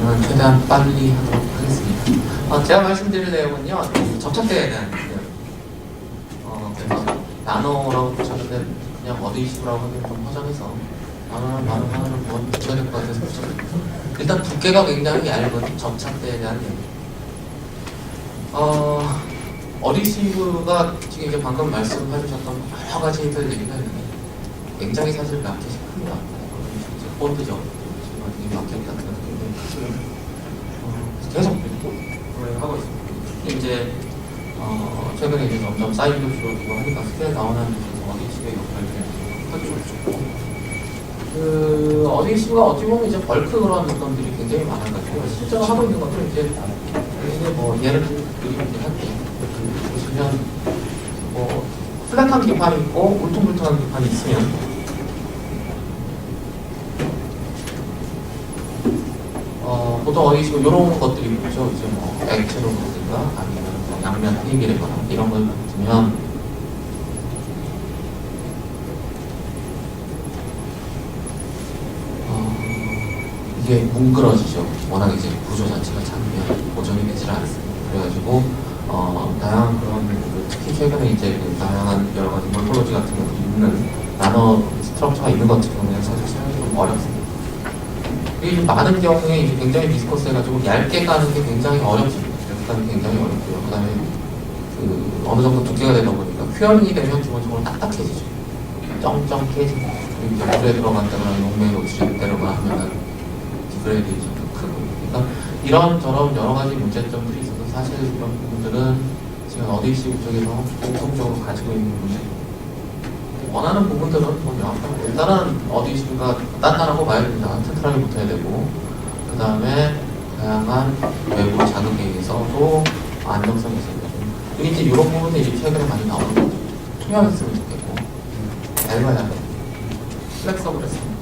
저는 최대한 빨리 하도록 하겠습니다. 제가 말씀드릴 내용은요, 접착제에 대한 그래서 나노라고 붙였는데 그냥 어드히시브라고 하면 좀 허전해서 나노는 뭐 붙여야 될 것 같아서 붙였습니다. 일단 두께가 굉장히 얇은 접착제에 대한 얘기. 어드히시브가 지금 이제 방금 말씀해주셨던 여러 가지 힌트를 얘기가 있는데 굉장히 사실 마켓이 큽니다. 본드죠. 지금 마켓 같은 것도 굉장히 크고요. 계속 하고 있습니다. 특히 이제 최근에 이제 점점 사이드 줄어들고 하니까 스케일 다운하는 어드히시브의 역할이 커지고 있고, 어드히시브가 어찌 보면 이제 벌크 그런 것들이 굉장히 많아가지고 실제로 하고 있는 것들은 이제 뭐 예를 드리면 이제 할게요. 보시면 뭐 플랫한 기판이 있고 울퉁불퉁한 기판이 있으면 보통 어디시고 이런 것들이 있죠. 이제 뭐 액체로 보든가 아니면 뭐 양면 테이블이거나 이런 걸 같으면 이게 뭉그러지죠. 워낙 이제 구조 자체가 장면 고정이 되질 않습니다. 그래가지고 다양한 그런 특히 최근에 이제 다양한 여러 가지 몰폴로지 같은 것도 있는 나노 스트럭처가 있는 것 같은 경우에는 사실 사용이 좀 어렵습니다. 이게 좀 많은 경우에 이제 굉장히 비스커스해가지고 얇게 까는 게 굉장히 어렵습니다. 얇게 까는 게 굉장히 어렵고요. 그 다음에 어느 정도 두께가 되다 보니까 큐어링이 되면 기본적으로 딱딱해지죠. 쩡쩡해지고 그리고 이제 물에 들어간다거나 용매에 노출되거나 하면은 디그레이션도 크고. 그러니까 이런저런 여러 가지 문제점들이 있어서 사실 이런 부분들은 지금 어드히시브 쪽에서 공통적으로 가지고 있는 문제. 원하는 부분들은 뭐 명확하고 일단은 어드히시브가 단단하고 봐야 됩니다. 튼튼하게 붙어야 되고 그 다음에 다양한 외부 자극에 의해서도 안정성이 있어야 되고 그리고 이제 이런 부분들이 이제 최근에 많이 나오는 거죠. 투명했으면 좋겠고 얇아야 돼. 플렉서블했으면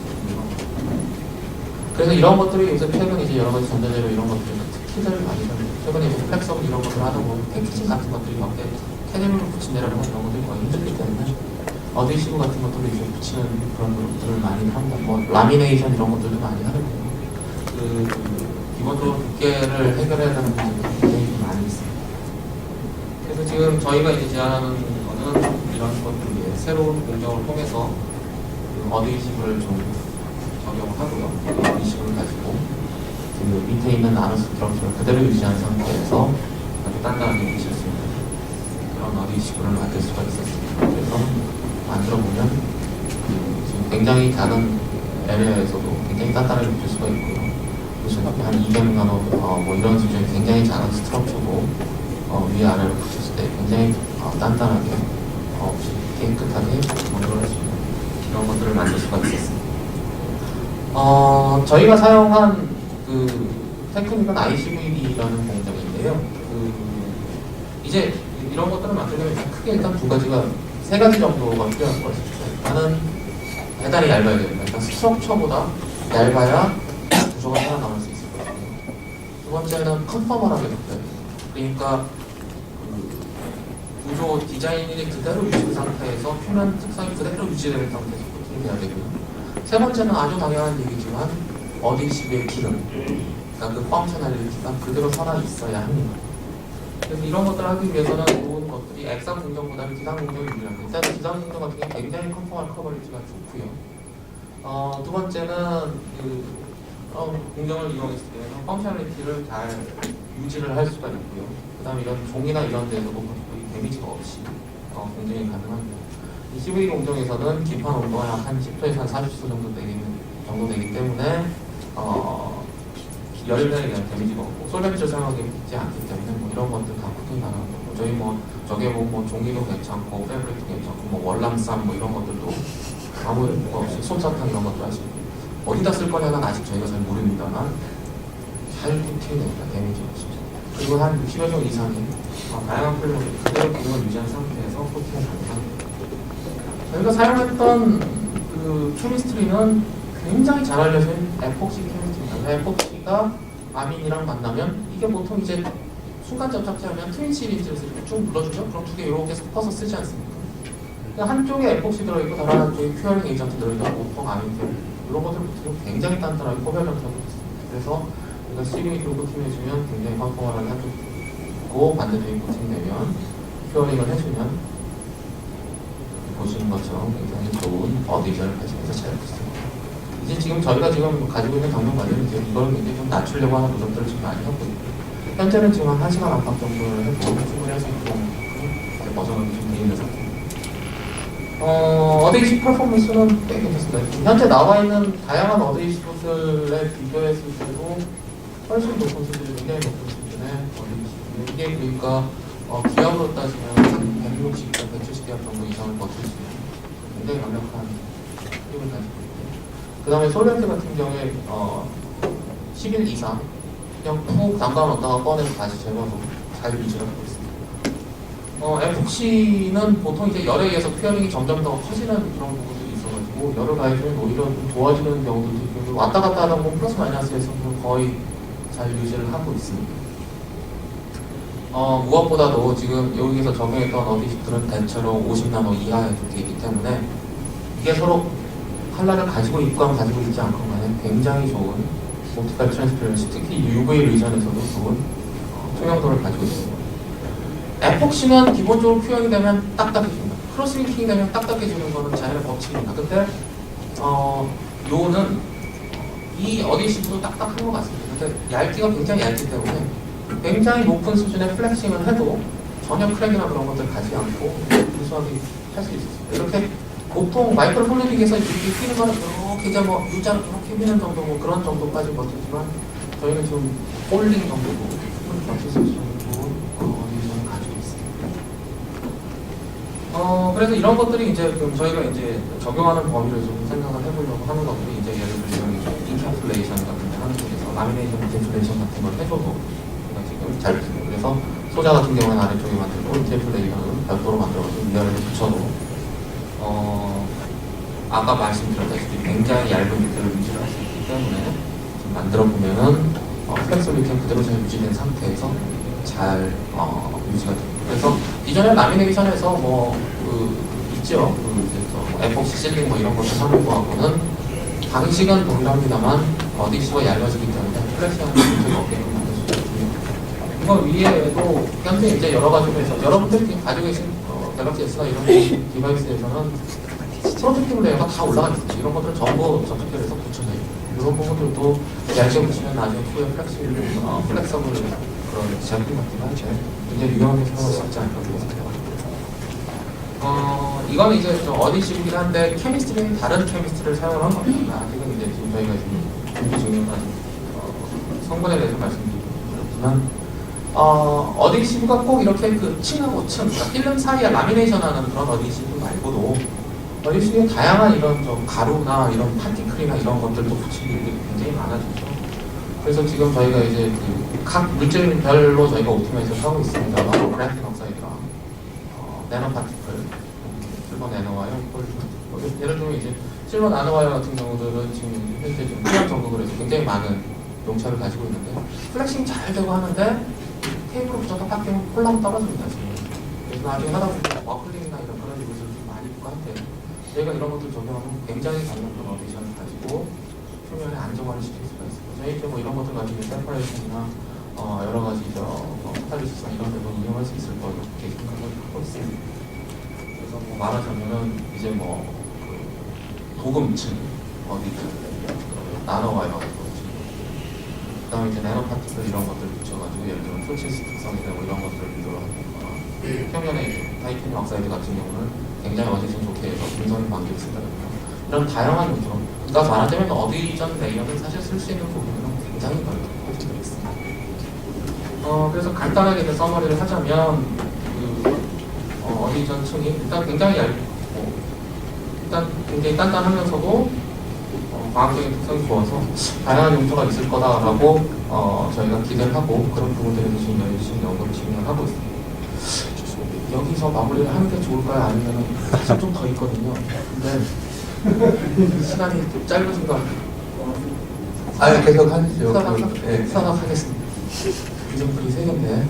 그래서 이런 것들이 요새 최근에 이제 여러 가지 전자재료 이런 것들이 특히들 많이 사는 최근에 이제 플렉서블 이런 것들을 하다 보면 패키징 같은 것들이 막 캐딜로 붙인다라는 이런 것들이 거의 힘들기 때문에 어드히시브 같은 것들을 이제 붙이는 그런 것들을 많이 합니다. 뭐 라미네이션 이런 것들도 많이 하는데요. 기본적으로 두께를 해결해야 하는 문제가 굉장히 좀 많이 있습니다. 그래서 지금 저희가 이제 제안하는 거는 이런 것들을 위해 새로운 공정을 통해서 어드히시브를 좀 적용을 하고요. 어드히시브를 가지고 그 밑에 있는 나노 스트럭처를 그대로 유지한 상태에서 아주 단단하게 붙일 수 있는 그런 어드히시브를 만들 수가 있었습니다. 그래서 만들어보면 지금 굉장히 작은 에리어에서도 굉장히 단단하게 붙일 수가 있고요. 한 200나노 뭐 이런 수준의 굉장히 작은 스트럭처도 위아래로 붙였을 때 굉장히 단단하게 깨끗하게 만들어낼 수 있는 이런 것들을 만들 수가 있었습니다. 저희가 사용한 그 테크닉은 ICVD라는 공정인데요. 이제 이런 것들을 만들려면 크게 일단 세 가지 정도가 필요할 것 같습니다. 일단은 대단히 얇아야 됩니다. 일단 스트럭처보다 얇아야 구조가 살아남을 수 있을 거거든요. 두 번째는 컨퍼멀하게 붙어야 됩니다. 그러니까 구조 디자인이 그대로 유지 상태에서 표면 특성이 그대로 유지되는 상태에서 코팅돼야 되고요. 세 번째는 아주 당연한 얘기지만 어드히시브의 기능, 그러니까 그 펑셔널리티가 그대로 살아 있어야 합니다. 그래서 이런 것들을 하기 위해서는 좋은 것들이 액상 공정보다는 기상 공정이 유리합니다. 일단 기상 공정 같은 경우는 굉장히 컨퍼멀 커버리지가 좋고요. 두 번째는 공정을 이용했을 때는 펑셔널리티를 잘 유지를 할 수가 있고요. 그 다음에 이런 종이나 이런 데서도 거의 데미지가 없이 공정이 가능합니다. 이 CV 공정에서는 기판 온도가 한 10도에서 한 40도 정도 되기 때문에 열변에 대한 데미지가 없고 솔벤트를 사용하기 않기 때문에 뭐 이런 것들 다 코팅이 가능한 거고 저희 저게 뭐 종이도 괜찮고 패브릭도 괜찮고 뭐 월남쌈 뭐 이런 것들도 아무 이유가 없이 솜사탕 이런 것도 하시고 어디다 쓸 거냐는 아직 저희가 잘 모릅니다만 잘 코팅됩니다. 데미지 없이. 그리고 한 60여 종 이상의 다양한 플레이를 그대로 기능을 유지한 상태에서 코팅이 가능합니다. 저희가 사용했던 그 케미스트리는 굉장히 잘 알려진 에폭시 케미스트리입니다. 에폭시가 아민이랑 만나면 이게 보통 이제 순간 접착제하면 트윈 시리즈를 이렇게 쭉 눌러주죠. 그럼 두 개 이렇게 섞어서 쓰지 않습니까? 한쪽에 에폭시 들어있고 다른 한쪽에 큐어링 에이전트 들어있고 보통 아민 케미 이런 것들 붙으면 굉장히 단단하게 포별점처럼 있습니다. 그래서 그러니까 스트리밍이 좀 코팅해주면 굉장히 퍼포먼을 해주고 반대쪽이 코팅되면 큐어링을 해주면 보시는 것처럼 굉장히 좋은 어디션을 가지면서 잘 붙습니다. 이제 지금 저희가 지금 가지고 있는 경영 과제는 이제 이걸 굉장히 좀 낮추려고 하는 노력들을 지금 많이 하고 있고 현재는 지금 한 1시간 안팎 정도를 해도 충분히 할 수 있도록 버전을 좀 되어 있는 상태입니다. 어데이시 퍼포먼스는 꽤 괜찮습니다. 현재 나와 있는 다양한 어데이시 봇들에 비교했을 때도 훨씬 높은 수준이 굉장히 높은 수준의 어데이시. 이게 그러니까 기압으로 따지면 160, 170기압 정도 이상을 버틸 수 있는 굉장히 강력한 힘을 가지고 있고 그 다음에 솔렌트 같은 경우에 10일 이상 그냥 푹 담가 놓다가 꺼내서 다시 재봐도 잘 유지를 하고 있습니다. 에폭시는 보통 이제 열에 의해서 큐어링이 점점 더 커지는 그런 부분들이 있어가지고 열을 가해주면 오히려 좀 도와주는 경우도 있고 왔다 갔다 하다 보면 플러스 마이너스에서 거의 잘 유지를 하고 있습니다. 무엇보다도 지금 여기서 적용했던 어디시들은 대체로 50나노 이하의 두께이기 때문에 이게 서로 컬러를 가지고 있건 가지고 있지 않건 간에 굉장히 좋은 옵티컬 트랜스퍼런시, 특히 UV 리전에서도 좋은 투명도를 가지고 있습니다. 에폭시는 기본적으로 큐어링이 되면 딱딱해집니다. 크로스링킹이 되면 딱딱해지는 거는 자연의 법칙입니다. 근데 요는 이 어디시브도 딱딱한 것 같습니다. 근데 얇기가 굉장히 얇기 때문에 굉장히 높은 수준의 플렉싱을 해도 전혀 크랙이나 그런 것들 가지 않고 구수하게 할 수 있습니다. 이렇게 보통 마이크로 플루이딩에서 이렇게 휘는 거는 이렇게 이제 뭐 U자 이렇게 휘는 정도 뭐 그런 정도까지 버티지만 저희는 지금 홀링 정도로 충분히 버틸 수 있는 좋은 어디션을 가지고 있습니다. 그래서 이런 것들이 이제 저희가 이제 적용하는 범위를 좀 생각을 해보려고 하는 것들이 이제 예를 들면 인캡슐레이션 같은 데 하는 쪽에서 라미네이션, 인캡슐레이션 같은 걸 해줘도 지금 잘 붙습니다. 그래서 소자 같은 경우는 아래쪽에 만들고 인캡슐레이션은 별도로 만들어가지고 위아래로 붙여도 아까 말씀드렸다시피 굉장히 얇은 밑을 유지를 할 수 있기 때문에 만들어 보면은 플렉서빌리티는 그대로 잘 유지된 상태에서 잘 유지가 됩니다. 그래서 이전에 라미네이션에서 있죠. 에폭시 실링 뭐 이런 것들 하는 거하고는 방식은 동일합니다만 어디시가 얇아지기 때문에 플렉스하는 문제가 없게끔 만들 수 있습니다. 이거 위에도 현재 이제 여러 가지로 해서 여러분들이 가지고 계신 갤럭시 S나 이런 디바이스에서는 프로젝티브 레이어가 다 올라가 있습니다. 이런 것들 전부 저쪽에 서 붙여져요. 이런 부분들도 얇게 붙이면 나중에 후에 플렉서블 그런 제품 같은 거 할때 굉장히 유용하게 사용할 수 있지 않을까 생각합니다. 이건 이제 좀 어디시이긴 한데 케미스트리는 다른 케미스트리를 사용을 한 겁니다. 아직은 이제 지금 저희가 지금 준비 중인 성분에 대해서 말씀드리지만 어디시브가 꼭 이렇게 층하고 층, 그러니까 필름 사이에 라미네이션하는 그런 어디시브 말고도 어디시브에 다양한 이런 좀 가루나 이런 파티클이나 이런 것들도 붙이는 게 굉장히 많아지죠. 그래서 지금 저희가 이제 각 물질별로 저희가 옵티마이즈를 하고 있습니다. 그래핀 옥사이드랑 나노 파티클, 실버 나노와이어, 예를 들면 이제 실버 나노와이어 같은 경우들은 지금 현재 좀 필요한 정도로 해서 굉장히 많은 용차를 가지고 있는데 플렉싱 잘 되고 하는데 테이프로 붙여서 팍되면 콜라면 떨어집니다. 지금. 그래서 나중에 하다 보면 와플링이나 이런 그런 이것을 좀 많이 있고 한데 저희가 이런 것들 적용하면 굉장히 강력한 어디션을 가지고 표면에 안정화를 시킬 수가 있습니다. 저희 때 뭐 이런 것들 가지고 세퍼레이션이나 여러 가지 카탈리시스나 이런 데도 이용할 수 있을 거라고 그렇게 생각을 하고 있습니다. 그래서 뭐 말하자면은 이제 도금층 어디든 나노와이어 그 다음에 이제 나노 파티클 이런 것들을 붙여가지고 예를 들면 풀체스 특성이나 뭐 이런 것들을 비교를 하거나 표면에 이제 타이타늄 옥사이드 같은 경우는 굉장히 어디든 좋게 해서 분성인 관계를 쓴다든가 이런 다양한 요소로 그러니까 말하자면 어디전 레이어는 사실 쓸 수 있는 부분은 굉장히 넓게 있습니다. 그래서 간단하게 이제 서머리를 하자면 어디전 층이 일단 굉장히 얇고 일단 굉장히 단단하면서도 과학적인 특성이 좋아서 다양한 용도가 있을 거다라고 저희가 기대를 하고 그런 부분들을 지금 열심히 연구를 진행을 하고 있습니다. 여기서 마무리를 하는 게 좋을까요? 아니면 사실 좀 더 있거든요. 근데 시간이 좀 짧으신 것 같아요. 계속 하시죠. 수다닥 하겠습니다. 이정풀이 3개인데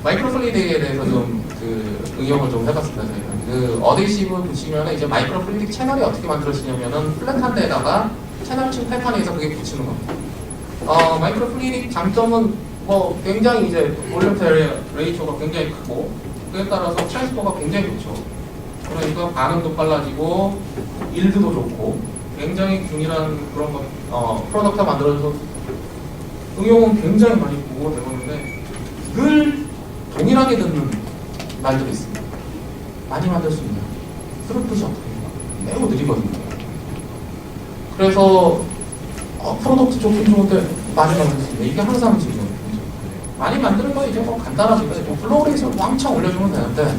마이크로 플루이딩에 대해서 좀 응용을 좀 해봤습니다. 저희가 어데이시브 붙이면 이제 마이크로 플루이딩 채널이 어떻게 만들어지냐면은 플랫한 데다가 채널층 패턴에서 그게 붙이는 겁니다. 마이크로 플루이딕 장점은 뭐 굉장히 이제 볼륨 레이쇼가 굉장히 크고 그에 따라서 트랜스퍼가 굉장히 좋죠. 그러니까 반응도 빨라지고 일드도 좋고 굉장히 균일한 그런 프로덕트가 만들어져서 응용은 굉장히 많이 보고가 되고 있는데 늘 동일하게 듣는 말들이 있습니다. 많이 만들 수 있냐? 스루풋이 어떻게 돼요? 매우 느리거든요. 그래서 프로덕트 좋긴 좋은데 많이 만들 수 있냐? 이게 항상 지금 많이 만드는 거 이제 뭐 간단하니까 플로우 레이스를 왕창 올려주면 되는데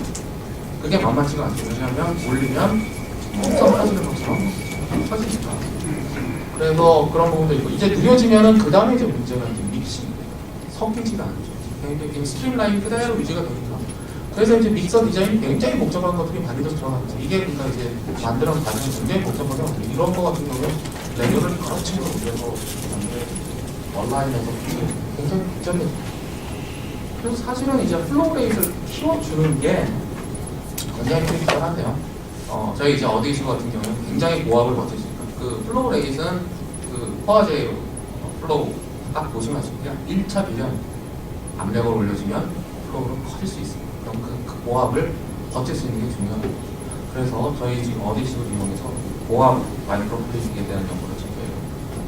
그게 만만치가 않죠. 왜냐하면 올리면 엄청 터지는 것처럼 터지니까. 그래서 그런 부분도 있고 이제 느려지면은 그 다음에 이제 문제가 이제 믹싱 섞이지가 않죠. 그냥 스트림라인 그대로 유지가 되니까. 그래서 이제 믹서 디자인이 굉장히 복잡한 것들이 많이 들어가죠. 이게 그러니까 이제 만드는 과정이 굉장히 복잡하죠. 이런 거 같은 경우는 레이어를 여러 층으로 올려서 온라인에서 굉장히 복잡해요. 그래서 사실은 이제 플로우 레이트를 키워주는 게 굉장히 크리티컬한데요. 저희 이제 어데이션 같은 경우는 굉장히 고압을 버틸 수 있고 그 플로우 레이트는 그 포화제 플로우 딱 보시면 아시겠죠? 1차 비련 압력을 올려주면 플로우는 커질 수 있습니다. 그럼 그 고압을 버틸 수 있는 게 중요합니다. 그래서 저희 지금 어데이션을 이용해서 고압 마이크로 플루이딕에 대한 연구를 지금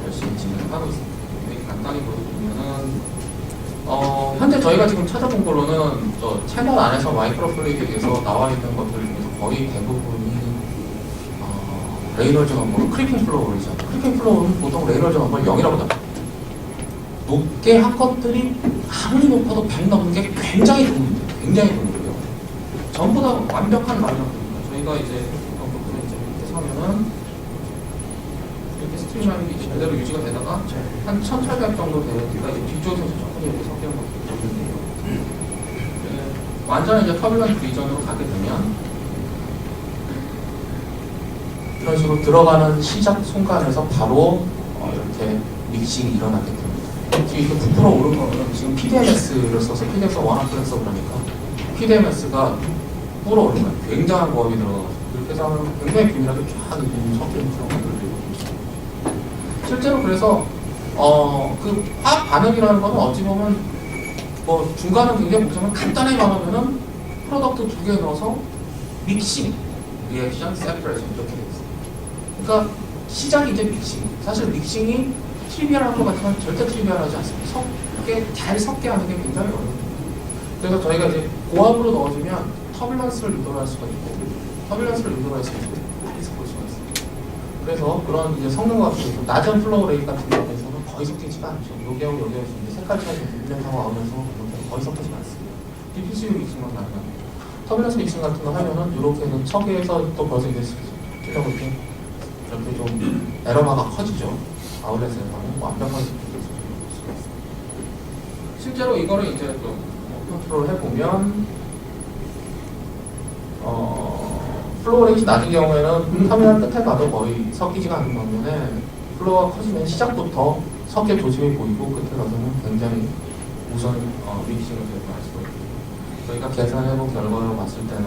열심히 진행을 하고 있습니다. 간단히 보여드리면은 현재 저희가 지금 찾아본 걸로는 채널 안에서 마이크로 플루이딕에서 나와 있는 것들 중에서 거의 대부분이 레이놀즈 넘버로 크리핑 플로우이죠. 크리핑 플로우는 보통 레이놀즈 넘버를 0이라고 잡니다. 높게 한 것들이 아무리 높아도 100 넘는 게 굉장히 드물입니다. 굉장히 드물고요. 전부 다 완벽한 라인업입니다. 저희가 이제 어떤 것들을 이제 이렇게 서면은 이렇게 스트림라인이 이제 그대로 유지가 되다가 한 1800 정도 되니까 이제 뒤쪽에서 조금 이렇게 섞이는 것들이 있는데요. 완전히 이제 터뷸런트 리전으로 가게 되면 이런 식으로 들어가는 시작 순간에서 바로 이렇게 믹싱이 일어나게 됩니다. 지금 이거 부풀어 오른 거는 지금 PDMS를 써서 PDMS가 워낙 그래서 그러니까 PDMS가 불어 오른 거예요. 굉장한 고압이 들어가서 이렇게 해서 하면 굉장히 비밀하게 쫙 섞이는 그런 것들을 실제로 그래서 그 화학 반응이라는 거는 어찌 보면 뭐 중간은 굉장히 복잡한 간단하게 말하면은 프로덕트 2개 넣어서 믹싱, 리액션, 세퍼레이션 이렇게 돼 있어요. 그러니까 시작이 이제 믹싱. 사실 믹싱이 트리비얼한 것 같지만 절대 트리비얼하지 않습니다. 잘 섞게 하는 게 굉장히 어려워요. 그래서 저희가 이제 고압으로 넣어주면 터뷸런스를 유도할 수가 있고 터뷸런스를 유도할 수 있고 많이 섞을 수가 있어요. 그래서 그런 이제 성능과 같은 경우 낮은 플로우 레이트 같은 경우에서는 거의 섞이지가 않죠. 여기하고 여기하고 색깔 차이가 분명하고 나오면서 거의 섞이지가 않습니다. DPCU 믹싱만 나면 터뷸런스 믹싱 같은 거 하면은 이렇게는 척에서 또 벌써 이제 끼려고 이렇게 좀 에러바가 커지죠. 아울렛에서 완벽하게 실제로 이거를 이제 좀 컨트롤 해보면 플로우 레이트 낮은 경우에는 터미널 끝에 가도 거의 섞이지가 않는 반면에 플로우가 커지면 시작부터 섞일 조짐이 보이고 끝에 가서는 굉장히 우선 믹싱을 제공할 수가 있고 저희가 계산해본 결과로 봤을 때는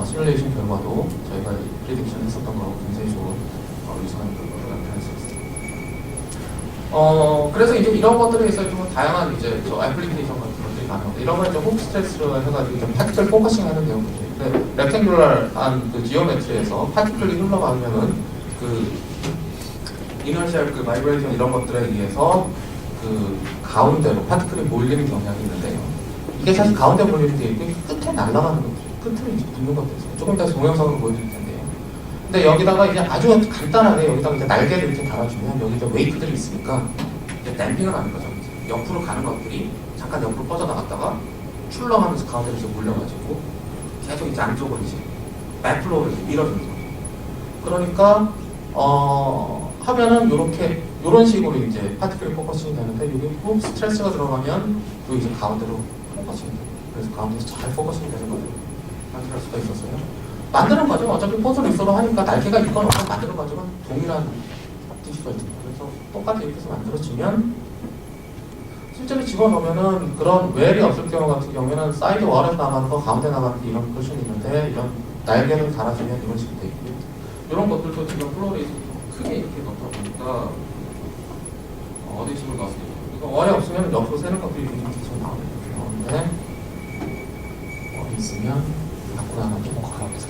시뮬레이션 결과도 저희가 프리딕션 했었던 거하고 굉장히 좋은 유사한 결과를 나타낼 수 있습니다. 그래서 이제 이런 것들에 있어서 좀 다양한 이제 애플리케이션 같은 것들이 가능합니다. 이런 걸 이제 훅 스트레스를 해가지고 이제 파티클 포커싱 하는 내용들이 렉탱귤러한 그 지오메트리에서 파티클이 흘러가면은 그 이너셜 그 바이브레이션 이런 것들에 의해서 그 가운데로 파티클이 몰리는 경향이 있는데요. 이게 사실 가운데 몰리는 게 있고 끝에 날아가는 것들, 끝을 이제 붙는 것들 있어요. 조금 이따 동영상을 보여드릴 텐데요. 근데 여기다가 이제 아주 간단하게 여기다가 이제 날개를 이렇게 달아주면 여기 이제 웨이크들이 있으니까 이제 댐핑을 하는 거죠. 옆으로 가는 것들이 잠깐 옆으로 뻗어나갔다가 출렁하면서 가운데로 이제 몰려가지고 계속 이제 안쪽으로 이제 백플로우를 이제 밀어주는 거죠. 그러니까 하면은 요런 식으로 이제 파티클 포커싱이 되는데 여기 훅 스트레스가 들어가면 또 이제 가운데로 포커싱이 돼요. 그래서 가운데서 잘 포커싱이 되는 거죠. 만들 수가 있었어요. 만드는 과정 어차피 포즈 리서로 하니까 날개가 있건 없건 만드는 과정은 동일한 뜻이 있습니다. 그래서 똑같이 이렇게 해서 만들어지면 실제로 집어넣으면은 그런 웰이 없을 경우 같은 경우에는 사이드 월에서 나가는 거, 가운데 나가는 거 이런 쿠션이 있는데 이런 날개를 달아주면 이런 식으로 돼 있고요. 이런 것들도 지금 플로레이서 크게 이렇게 넣다 보니까 어디 식으로 나왔어요? 월이 없으면 옆으로 새는 것들이 굉장히 계속 나오는데 월이 있으면 갖고 나가면 좀 걸어가면서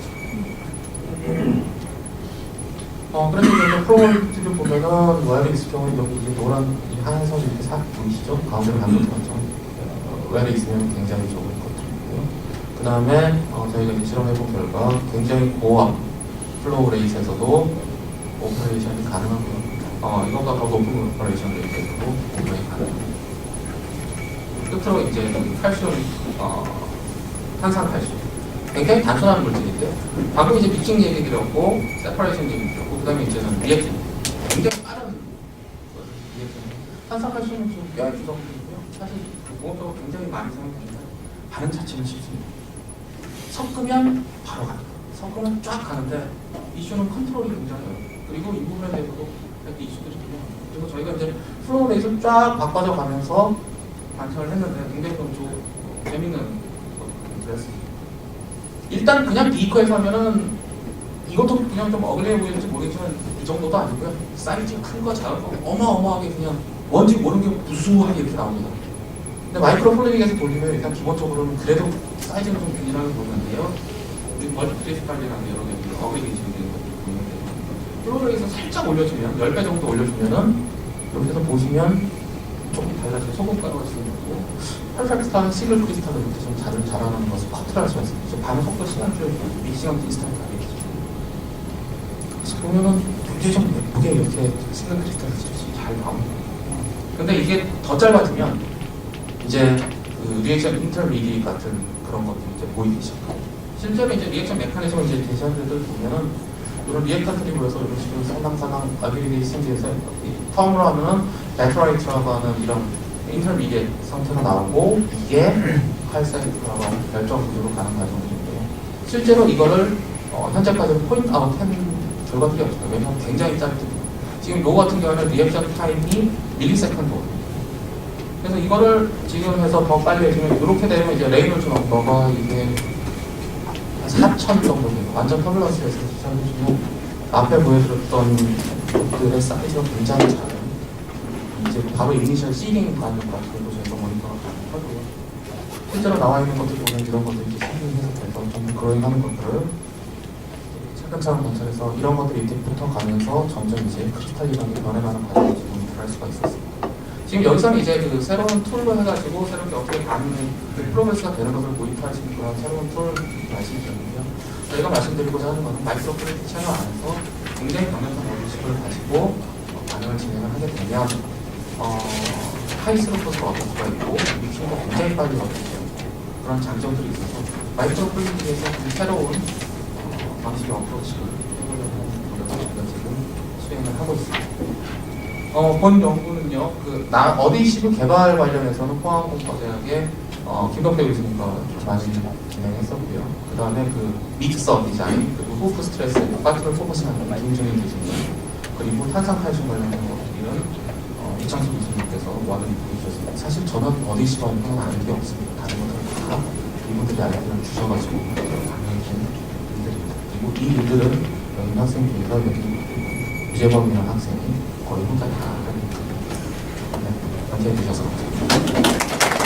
그래서 이제 프로그램들을 보면은 월이 있을 경우에 여기 이제 노란 이 하얀 선이 이렇게 싹 보이시죠? 가운데로 가는 것처럼 월이 있으면 굉장히 좋은 것들이고요. 그 다음에 저희가 이제 실험해본 결과 굉장히 고압 플로우 레이트에서도 오퍼레이션이 가능하고요. 이거보다 더 높은 오퍼레이션 레이트에서도 오퍼레이션이 가능합니다. 끝으로 이제 칼슘, 탄산칼슘. 굉장히 단순한 물질인데, 방금 이제 믹싱 얘기 드렸고, 세퍼레이션 얘기 드렸고, 그 다음에 이제는 리액션. 굉장히 빠른 리액션. 탄산칼슘은 좀 뼈의 구성물이고요. 사실 공업적으로 굉장히 많이 사용되는데, 반응 자체는 쉽습니다. 섞으면 바로 갑니다. 섞으면 쫙 가는데, 이슈는 컨트롤이 굉장히 어려워요. 그리고 이 부분에 대해서도 이렇게 이슈들이 있고요. 그리고 저희가 이제 플로우 레이트를 쫙 바꿔져 가면서 관찰을 했는데 굉장히 좀 재밌는 것들을 했습니다. 일단 그냥 비커에서 하면은 이것도 그냥 좀 어글리해 보이는지 모르겠지만 이 정도도 아니고요. 사이즈 큰 거 작은 거 어마어마하게 그냥 뭔지 모르는 게 무수하게 이렇게 나옵니다. 근데 마이크로 플레이에서 돌리면 일단 기본적으로는 그래도 사이즈는 좀 균일하게 보이는데요. 우리 멀티크리스탈이라는 여러 개의 어그리게이션이 되는 것들이 보이는데요. 플로우에서 살짝 올려주면 10배 정도 올려주면은 여기서 보시면 조금 달라지고 소금가루가 쓰는 거고 펄펙스타 시글 크리스탈을 이렇게 좀 자라는 것을 컨트롤할 수가 있습니다. 반응 속도 시간줄 믹싱하고 비슷하게 가겠죠. 그래서 보면은 굉장히 좀 예쁘게 이렇게 시글 크리스탈이 잘 나옵니다. 근데 이게 더 짧아지면 이제 그 리액션 인터미디에이트 같은 그런 것들이 이제 보이기 시작하고 실제로 이제 리액션 메커니즘을 이제 제시한 데들 보면은 이런 리액터들이 모여서 이런 식으로 상당상당 아비리티 생기해서 텀으로 하면은 레트라이트라고 하는 이런 인터미디에이트 상태가 나오고 이게 칼사이트라고 하는 결정 구조로 가는 과정인데요. 실제로 이거를 현재까지 포인트 아웃한 결과들이 없어요. 왜냐하면 굉장히 짧거든요. 지금 로 같은 경우는 리액션 타임이 밀리세컨드. 그래서 이거를 지금 해서 더 빨리 해주면 이렇게 되면 이제 레이놀즈 넘버가 이게 4,000 정도 돼요. 완전 터뷸런스에서 시작해주면 앞에 보여드렸던 것들의 사이즈가 굉장히 작아요. 이제 바로 이니셜 시링 과정 같은 것도 저희가 모니터가 가능하고요. 실제로 나와 있는 것들 보면 이런 것들이 이제 생긴 해석돼서 좀 그로잉하는 것들을 차근차근 관찰해서 이런 것들이 이렇게 붙어가면서 점점 이제 크리스탈리하게 변해가는 과정을 지금 모니터할 수가 있었습니다. 지금 여기서는 이제 그 새로운 툴로 해가지고 새롭게 어떻게 반응이 프로그레스가 되는 것을 모니터할 수 있는 그런 새로운 툴을 말씀드렸는데요. 저희가 말씀드리고자 하는 것은 마이크로 플레이트 채널 안에서 굉장히 강력한 원리식을 가지고 반응을 진행을 하게 되면 하이스로프트를 얻을 수가 있고 믹싱도 굉장히 빨리 얻을 수 있고 그런 장점들이 있어서 마이크로 플레이트에서 새로운 방식의 어프로치를 해보려고 하는 노력을 저희가 지금 수행을 하고 있습니다. 본 연구는요, 어데이시브 개발 관련해서는 포항공과대학의 김덕태 교수님과 많이 진행했었고요. 그 다음에 믹서 디자인, 그리고 후프 스트레스, 파트를 포커싱하는 김준일 교수님, 그리고 탄산칼슘 관련된 것들은 이창수 교수님께서 원을 보여주셨습니다. 사실 저는 어데이시브 관련은 아는 게 없습니다. 다른 것들은 다 이분들이 아이디어를 주셔가지고 강의해주신 분들입니다. 그리고 이 일들은 여기 학생 중에서 여기 유재범이라는 학생이 거의 혼자 다 하는 거예요. 네, 관계해 주셔서 감사합니다.